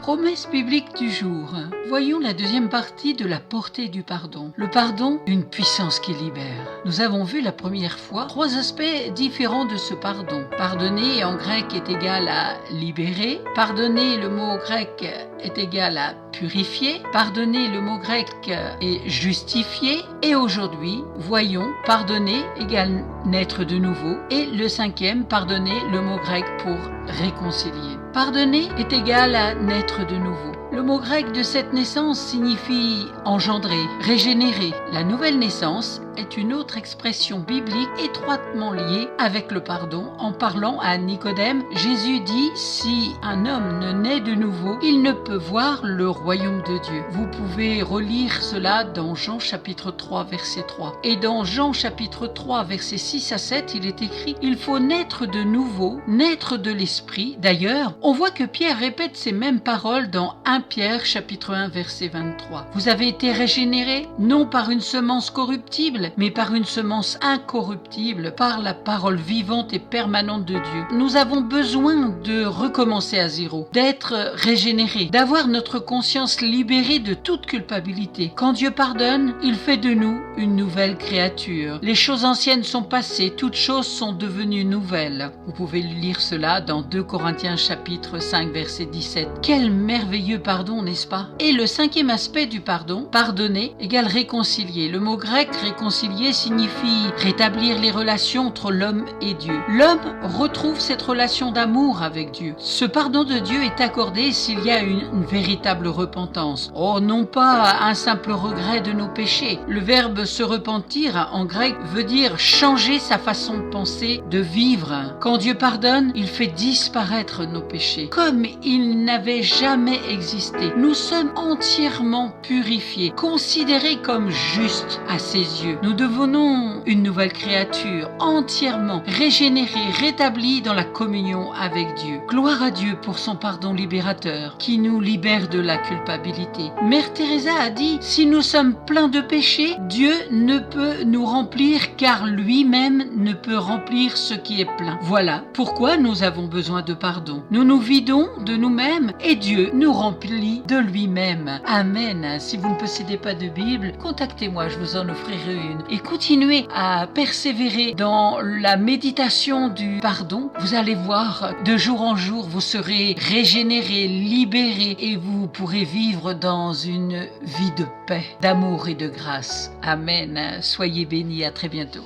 Promesse biblique du jour. Voyons la deuxième partie de la portée du pardon. Le pardon, une puissance qui libère. Nous avons vu la première fois 3 aspects différents de ce pardon. Pardonner en grec est égal à libérer. Pardonner, le mot grec est égal à purifier. Pardonner, le mot grec est justifier. Et aujourd'hui, voyons pardonner égale naître de nouveau. Et le 5e, pardonner, le mot grec pour réconcilier. Pardonner est égal à naître de nouveau. Le mot grec de cette naissance signifie engendrer, régénérer. La nouvelle naissance est une autre expression biblique étroitement liée avec le pardon. En parlant à Nicodème, Jésus dit « Si un homme ne naît de nouveau, il ne peut voir le royaume de Dieu ». Vous pouvez relire cela dans Jean chapitre 3 verset 3. Et dans Jean chapitre 3 verset 6 à 7, il est écrit « Il faut naître de nouveau, naître de l'esprit ». D'ailleurs, on voit que Pierre répète ces mêmes paroles dans 1 Pierre chapitre 1 verset 23. Vous avez été régénérés non par une semence corruptible, mais par une semence incorruptible, par la parole vivante et permanente de Dieu. Nous avons besoin de recommencer à zéro, d'être régénérés, d'avoir notre conscience libérée de toute culpabilité. Quand Dieu pardonne, il fait de nous une nouvelle créature. Les choses anciennes sont passées, toutes choses sont devenues nouvelles. Vous pouvez lire cela dans 2 Corinthiens chapitre 5 verset 17. Quel merveilleux pardon, n'est-ce pas? Et le 5e aspect du pardon, pardonner égale réconcilier. Le mot grec réconcilier signifie rétablir les relations entre l'homme et Dieu. L'homme retrouve cette relation d'amour avec Dieu. Ce pardon de Dieu est accordé s'il y a une véritable repentance. Oh, non pas un simple regret de nos péchés. Le verbe se repentir en grec veut dire changer sa façon de penser, de vivre. Quand Dieu pardonne, il fait disparaître nos péchés, comme ils n'avaient jamais existé. Nous sommes entièrement purifiés, considérés comme justes à ses yeux. Nous devenons une nouvelle créature, entièrement régénérée, rétablie dans la communion avec Dieu. Gloire à Dieu pour son pardon libérateur, qui nous libère de la culpabilité. Mère Teresa a dit, si nous sommes pleins de péchés, Dieu ne peut nous remplir car lui-même ne peut remplir ce qui est plein. Voilà pourquoi nous avons besoin de pardon. Nous nous vidons de nous-mêmes et Dieu nous remplit de lui-même. Amen. Si vous ne possédez pas de Bible, contactez-moi, je vous en offrirai une. Et continuez à persévérer dans la méditation du pardon. Vous allez voir, de jour en jour, vous serez régénérés, libérés et vous pourrez vivre dans une vie de paix, d'amour et de grâce. Amen. Soyez bénis, à très bientôt.